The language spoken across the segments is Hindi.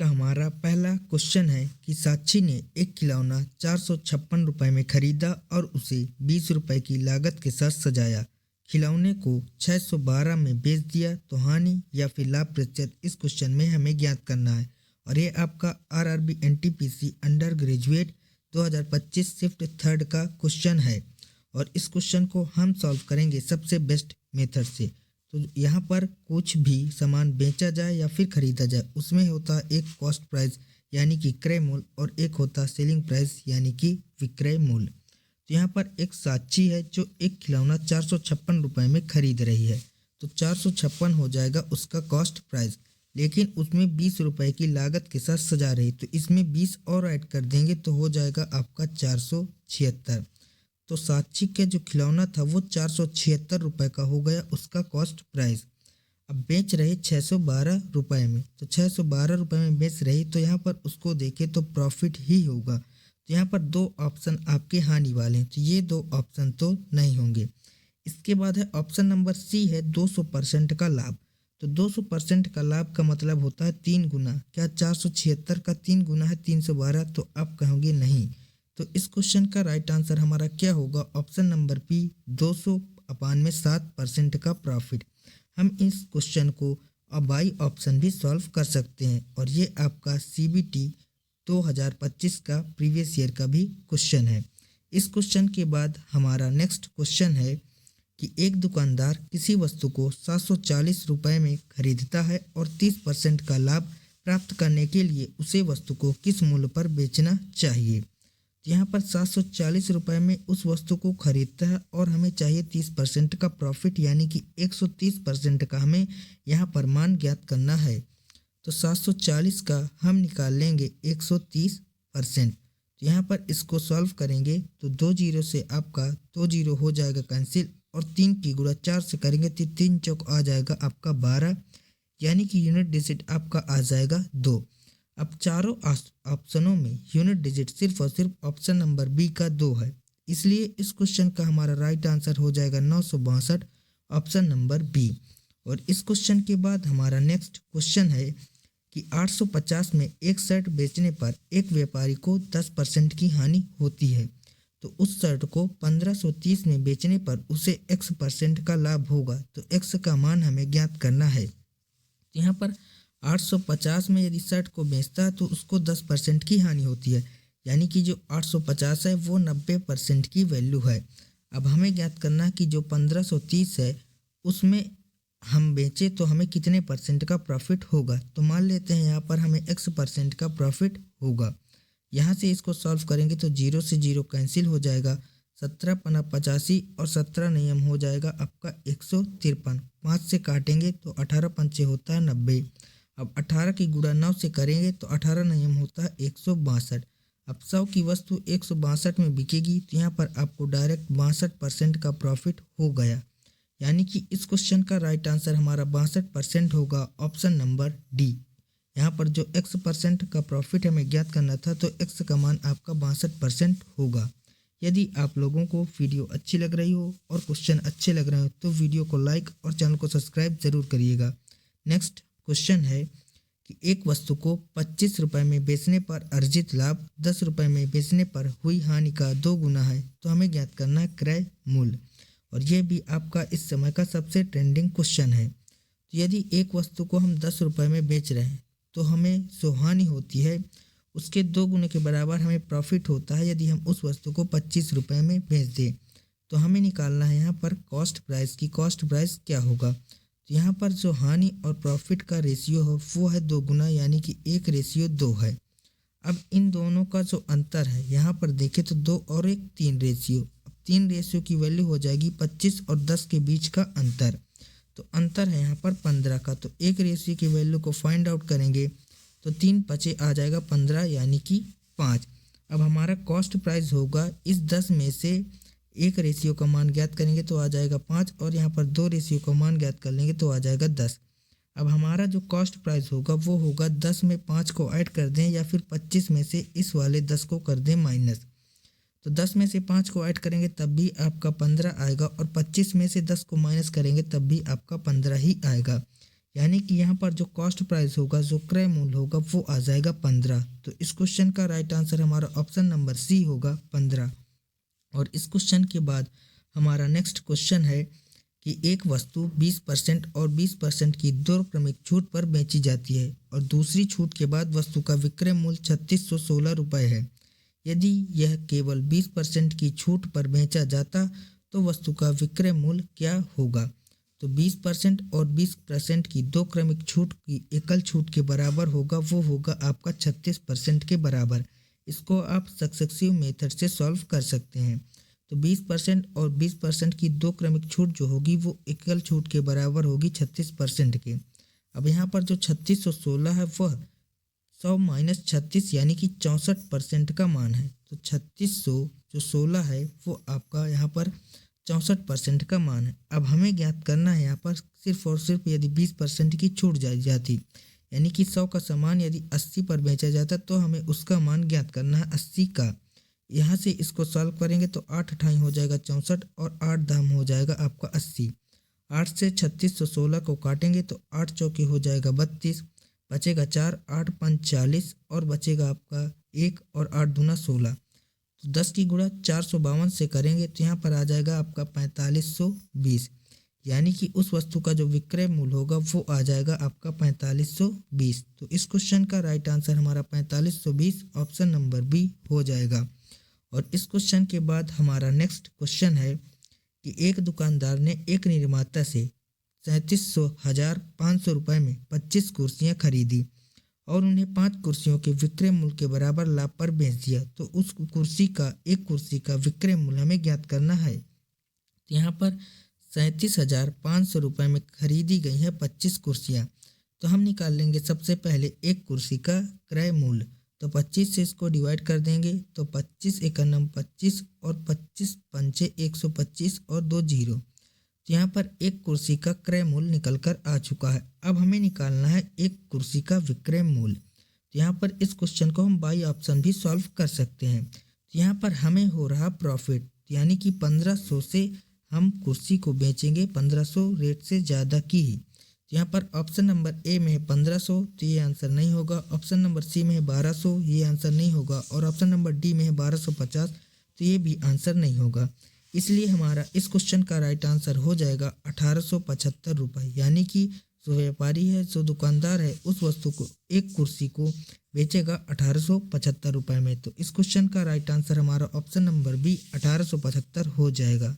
का हमारा पहला क्वेश्चन है कि साक्षी ने एक खिलौना 456 रुपये में खरीदा और उसे 20 रुपये की लागत के साथ सजाया। खिलौने को 612 में बेच दिया तो हानि या फिर लाभ प्रतिशत इस क्वेश्चन में हमें ज्ञात करना है। और ये आपका RRB NTPC under graduate 2025 shift third का क्वेश्चन है। और इस क्वेश्चन को हम सॉल्व करेंगे सबसे बेस्ट मेथड से। तो यहाँ पर कुछ भी सामान बेचा जाए या फिर खरीदा जाए उसमें होता है एक कॉस्ट प्राइस यानी कि क्रय मूल्य और एक होता सेलिंग प्राइस यानी कि विक्रय मूल्य। तो यहाँ पर एक साक्षी है जो एक खिलौना 456 रुपये में खरीद रही है, तो 456 हो जाएगा उसका कॉस्ट प्राइस, लेकिन उसमें 20 रुपये की लागत के साथ सजा रही, तो इसमें 20 और ऐड कर देंगे तो हो जाएगा आपका 476। तो साक्षी का जो खिलौना था वो 476 रुपये का हो गया उसका कॉस्ट प्राइस। अब बेच रहे 612 रुपये में, तो 612 रुपये में बेच रही, तो यहाँ पर उसको देखें तो प्रॉफिट ही होगा। तो यहाँ पर दो ऑप्शन आपके हानि वाले हैं, तो ये दो ऑप्शन तो नहीं होंगे। इसके बाद है ऑप्शन नंबर सी है 200% का लाभ। तो 200% का लाभ का मतलब होता है 3 गुना। क्या 476 का 3 गुना है 312? तो आप कहोगे नहीं। तो इस क्वेश्चन का राइट आंसर हमारा क्या होगा? ऑप्शन नंबर बी 200/7% का प्रॉफिट। हम इस क्वेश्चन को बाई ऑप्शन भी सॉल्व कर सकते हैं और ये आपका सीबीटी 2025 का प्रीवियस ईयर का भी क्वेश्चन है। इस क्वेश्चन के बाद हमारा नेक्स्ट क्वेश्चन है कि एक दुकानदार किसी वस्तु को 740 रुपये में खरीदता है और 30% का लाभ प्राप्त करने के लिए उसे वस्तु को किस मूल्य पर बेचना चाहिए। यहाँ पर 740 रुपये में उस वस्तु को खरीदता है और हमें चाहिए 30% का प्रॉफिट यानी कि 130% का हमें यहाँ पर मान ज्ञात करना है। तो 740 का हम निकाल लेंगे 130%। तो यहाँ पर इसको सॉल्व करेंगे तो 2 जीरो से आपका 2 जीरो हो जाएगा कैंसिल और 3 की गुणा 4 से करेंगे तो 3 चौक आ जाएगा आपका 12 यानी कि यूनिट डिजिट आपका आ जाएगा 2। अब चारों ऑप्शनों में यूनिट डिजिट सिर्फ और सिर्फ ऑप्शन नंबर बी का 2 है, इसलिए इस क्वेश्चन का हमारा राइट आंसर हो जाएगा 962 ऑप्शन नंबर बी। और इस क्वेश्चन के बाद हमारा नेक्स्ट क्वेश्चन है कि 850 में एक शर्ट बेचने पर एक व्यापारी को 10% की हानि होती है, तो उस शर्ट को 1530 में बेचने पर उसे x% का लाभ होगा। तो x का मान हमें ज्ञात करना है। तो यहाँ पर 850 में यदि शर्ट को बेचता है तो उसको 10% की हानि होती है, यानी कि जो 850 है वो 90% की वैल्यू है। अब हमें ज्ञात करना है कि जो 1530 है उसमें हम बेचे तो हमें कितने परसेंट का प्रॉफिट होगा। तो मान लेते हैं यहाँ पर हमें x% का प्रॉफिट होगा। यहाँ से इसको सॉल्व करेंगे तो 0 से 0 कैंसिल हो जाएगा, 17 पना 85 और 17 नियम हो जाएगा आपका 153। 5 से काटेंगे तो 18 पंचे होता है 90। अब 18 की गुणा 9 से करेंगे तो 18 नियम होता है 162। अब 100 की वस्तु 162 में बिकेगी तो यहाँ पर आपको डायरेक्ट 62% का प्रॉफिट हो गया, यानी कि इस क्वेश्चन का राइट आंसर हमारा 62% होगा ऑप्शन नंबर डी। यहाँ पर जो x% का प्रॉफिट हमें ज्ञात करना था तो x का मान आपका 62% होगा। यदि आप लोगों को वीडियो अच्छी लग रही हो और क्वेश्चन अच्छे लग रहे हो तो वीडियो को लाइक और चैनल को सब्सक्राइब जरूर करिएगा। नेक्स्ट क्वेश्चन है कि एक वस्तु को 25 रुपये में बेचने पर अर्जित लाभ 10 रुपये में बेचने पर हुई हानि का 2 गुना है, तो हमें ज्ञात करना है क्रय मूल्य। और यह भी आपका इस समय का सबसे ट्रेंडिंग क्वेश्चन है। तो यदि एक वस्तु को हम 10 रुपये में बेच रहे हैं तो हमें जो हानि होती है उसके 2 गुने के बराबर हमें प्रॉफिट होता है यदि हम उस वस्तु को 25 रुपये में बेच दें। तो हमें निकालना है यहाँ पर कॉस्ट प्राइस की कॉस्ट प्राइस क्या होगा। तो यहाँ पर जो हानि और प्रॉफिट का रेशियो है वो है 2 गुना, यानी कि 1:2 है। अब इन दोनों का जो अंतर है यहाँ पर देखें तो 2 और 1 3 रेशियो। अब 3 रेशियो की वैल्यू हो जाएगी 25 और 10 के बीच का अंतर। तो अंतर है यहाँ पर 15 का, तो 1 रेशियो की वैल्यू को फाइंड आउट करेंगे तो 3 पचे आ जाएगा 15 यानी कि 5। अब हमारा कॉस्ट प्राइस होगा इस 10 में से 1 रेशियो का मान ज्ञात करेंगे तो आ जाएगा 5 और यहाँ पर 2 रेशियो का मान ज्ञात कर लेंगे तो आ जाएगा 10। अब हमारा जो कॉस्ट प्राइस होगा वो होगा 10 में 5 को ऐड कर दें या फिर 25 में से इस वाले 10 को कर दें माइनस। तो 10 में से 5 को ऐड करेंगे तब भी आपका 15 आएगा और 25 में से 10 को माइनस करेंगे तब भी आपका 15 ही आएगा, यानी कि यहाँ पर जो कॉस्ट प्राइस होगा, जो क्रय मूल्य होगा, वो आ जाएगा 15। तो इस क्वेश्चन का राइट आंसर हमारा ऑप्शन नंबर सी होगा 15। और इस क्वेश्चन के बाद हमारा नेक्स्ट क्वेश्चन है कि एक वस्तु 20% और 20% की दो क्रमिक छूट पर बेची जाती है और दूसरी छूट के बाद वस्तु का विक्रय मूल्य 3616 रुपये है। यदि यह केवल 20% की छूट पर बेचा जाता तो वस्तु का विक्रय मूल्य क्या होगा? तो 20% और 20% की दो क्रमिक छूट की एकल छूट के बराबर होगा, वो होगा आपका 36% के बराबर। इसको आप सक्सेसिव मेथड से सॉल्व कर सकते हैं। तो 20% और 20% की दो क्रमिक छूट जो होगी वो एकल छूट के बराबर होगी 36% के। अब यहाँ पर जो 3616 है वह 100 माइनस 36 यानी कि 64% का मान है। तो 3600 जो 16 है वो आपका यहाँ पर 64% का मान है। अब हमें ज्ञात करना है यहाँ पर सिर्फ और सिर्फ यदि 20% की छूट जाती, यानी कि 100 का सामान यदि 80 पर बेचा जाता तो हमें उसका मान ज्ञात करना है 80 का। यहाँ से इसको सॉल्व करेंगे तो 8 अठाई हो जाएगा 64 और 8 दाम हो जाएगा आपका 80। 8 से 3616 को काटेंगे तो 8 चौके हो जाएगा 32, बचेगा 4, 8 पंच 40 और बचेगा आपका 1 और 8 दूना 16। तो 10 की गुणा 452 से करेंगे तो यहाँ पर आ जाएगा आपका 4520, यानी कि उस वस्तु का जो विक्रय मूल्य होगा वो आ जाएगा आपका 4520। तो इस क्वेश्चन का राइट आंसर हमारा 4520 ऑप्शन नंबर बी हो जाएगा। और इस क्वेश्चन के बाद हमारा नेक्स्ट क्वेश्चन है कि एक दुकानदार ने एक निर्माता से 37,500 रुपये में 25 कुर्सियाँ खरीदी और उन्हें 5 कुर्सियों के विक्रय मूल्य के बराबर लाभ पर बेच दिया। तो उस एक कुर्सी का विक्रय मूल्य हमें ज्ञात करना है। तो यहाँ पर 37,500 रुपये में खरीदी गई हैं 25 कुर्सियाँ। तो हम निकाल लेंगे सबसे पहले एक कुर्सी का क्रय मूल्य। तो 25 से इसको डिवाइड कर देंगे तो 25 एकम 25 और 25 पंचे 125 और 2 जीरो। तो यहाँ पर एक कुर्सी का क्रय मूल्य निकल कर आ चुका है। अब हमें निकालना है एक कुर्सी का विक्रय मूल्य। तो यहाँ पर इस क्वेश्चन को हम बाई ऑप्शन भी सॉल्व कर सकते हैं। तो यहाँ पर हमें हो रहा प्रॉफिट, यानी कि 1500 से हम कुर्सी को बेचेंगे 1500 रेट से ज़्यादा की ही। तो यहाँ पर ऑप्शन नंबर ए में है 1500, तो ये आंसर नहीं होगा। ऑप्शन नंबर सी में है 1200, ये आंसर नहीं होगा। और ऑप्शन नंबर डी में है 1250, तो ये भी आंसर नहीं होगा। इसलिए हमारा इस क्वेश्चन का राइट आंसर हो जाएगा 1875 रुपये, यानी कि जो व्यापारी है, जो दुकानदार है, उस वस्तु को एक कुर्सी को बेचेगा 1875 रुपये में। तो इस क्वेश्चन का राइट आंसर हमारा ऑप्शन नंबर बी 1875 हो जाएगा।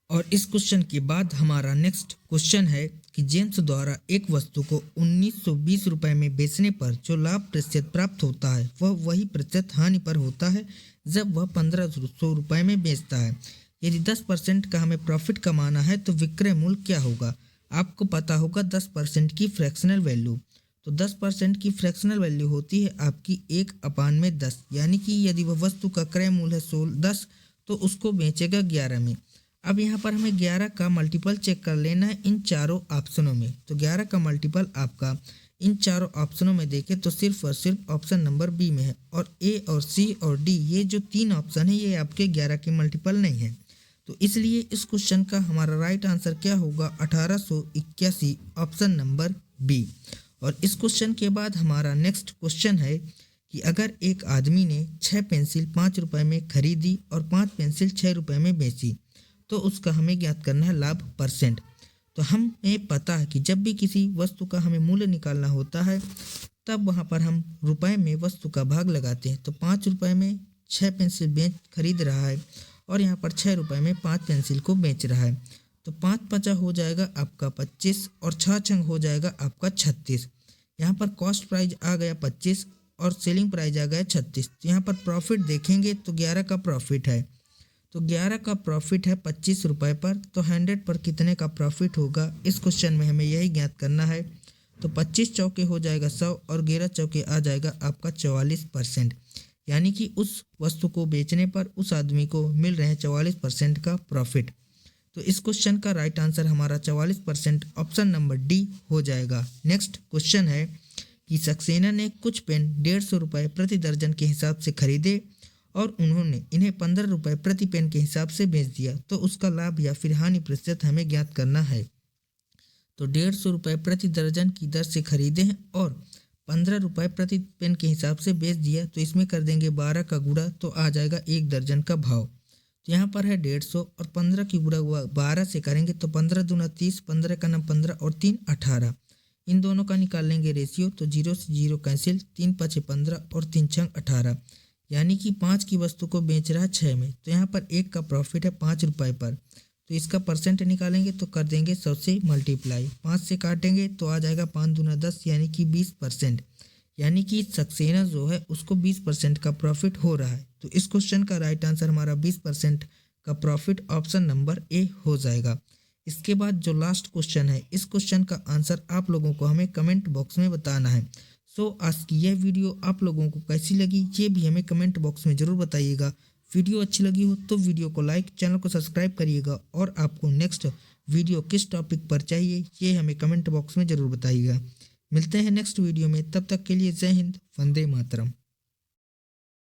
और इस क्वेश्चन के बाद हमारा नेक्स्ट क्वेश्चन है कि जेम्स द्वारा एक वस्तु को 1920 रुपये में बेचने पर जो लाभ प्रतिशत प्राप्त होता है वह वही प्रतिशत हानि पर होता है जब वह 1500 रुपये में बेचता है। यदि 10% का हमें प्रॉफिट कमाना है तो विक्रय मूल्य क्या होगा? आपको पता होगा 10% की फ्रैक्शनल वैल्यू। तो 10% की फ्रैक्शनल वैल्यू होती है आपकी 1/10, यानी कि यदि वह वस्तु का क्रय मूल्य है 10 तो उसको बेचेगा 11 में। अब यहाँ पर हमें 11 का मल्टीपल चेक कर लेना है इन चारों ऑप्शनों में। तो 11 का मल्टीपल आपका इन चारों ऑप्शनों में देखें तो सिर्फ और सिर्फ ऑप्शन नंबर बी में है। और ए और सी और डी ये जो 3 ऑप्शन है ये आपके 11 के मल्टीपल नहीं है। तो इसलिए इस क्वेश्चन का हमारा राइट आंसर क्या होगा? 1881 ऑप्शन नंबर बी। और इस क्वेश्चन के बाद हमारा नेक्स्ट क्वेश्चन है कि अगर एक आदमी ने 6 पेंसिल 5 रुपये में खरीदी और 5 पेंसिल 6 रुपये में बेची तो उसका हमें ज्ञात करना है लाभ परसेंट। तो हमें पता है कि जब भी किसी वस्तु का हमें मूल्य निकालना होता है तब वहाँ पर हम रुपए में वस्तु का भाग लगाते हैं। तो 5 रुपये में 6 पेंसिल खरीद रहा है और यहाँ पर 6 रुपये में 5 पेंसिल को बेच रहा है। तो 5 पचा हो जाएगा आपका 25 और 6 छंग हो जाएगा आपका 36। यहाँ पर कॉस्ट प्राइस आ गया 25 और सेलिंग प्राइस आ गया 36। तो यहाँ पर प्रॉफिट देखेंगे तो 11 का प्रॉफिट है। तो 11 का प्रॉफिट है 25 रुपये पर। तो 100 पर कितने का प्रॉफिट होगा? इस क्वेश्चन में हमें यही ज्ञात करना है। तो 25 चौके हो जाएगा 100 और 11 चौके आ जाएगा आपका 44%, यानी कि उस वस्तु को बेचने पर उस आदमी को मिल रहे हैं 44% का प्रॉफिट। तो इस क्वेश्चन का राइट आंसर हमारा 44% ऑप्शन नंबर डी हो जाएगा। नेक्स्ट क्वेश्चन है कि सक्सेना ने कुछ पेन 150 रुपये प्रति दर्जन के हिसाब से खरीदे और उन्होंने इन्हें 15 रुपये प्रति पेन के हिसाब से बेच दिया, तो उसका लाभ या फिर हानि प्रतिशत हमें ज्ञात करना है। तो 150 रुपये प्रति दर्जन की दर से खरीदे हैं और 15 रुपये प्रति पेन के हिसाब से बेच दिया। तो इसमें कर देंगे 12 का गुणा तो आ जाएगा 1 दर्जन का भाव। तो यहाँ पर है 150 और 15 की गुणा हुआ 12 से करेंगे तो 15 दूना 30, 15 का नाम 15 और 3 18। इन दोनों का निकाल लेंगे रेशियो तो 0 से 0 कैंसिल, 3 5 15 और 3 6 18, यानी कि 5 की वस्तु को बेच रहा है 6 में। तो यहाँ पर 1 का प्रॉफिट है 5 रुपये पर। तो इसका परसेंट निकालेंगे तो कर देंगे 100 से मल्टीप्लाई, 5 से काटेंगे तो आ जाएगा 5 दूना 10 यानी कि 20%, यानी कि सक्सेना जो है उसको 20% का प्रॉफिट हो रहा है। तो इस क्वेश्चन का राइट आंसर हमारा 20% का प्रॉफिट ऑप्शन नंबर ए हो जाएगा। इसके बाद जो लास्ट क्वेश्चन है, इस क्वेश्चन का आंसर आप लोगों को हमें कमेंट बॉक्स में बताना है। सो आज की यह वीडियो आप लोगों को कैसी लगी ये भी हमें कमेंट बॉक्स में ज़रूर बताइएगा। वीडियो अच्छी लगी हो तो वीडियो को लाइक, चैनल को सब्सक्राइब करिएगा और आपको नेक्स्ट वीडियो किस टॉपिक पर चाहिए ये हमें कमेंट बॉक्स में ज़रूर बताइएगा। मिलते हैं नेक्स्ट वीडियो में, तब तक के लिए जय हिंद, वंदे मातरम।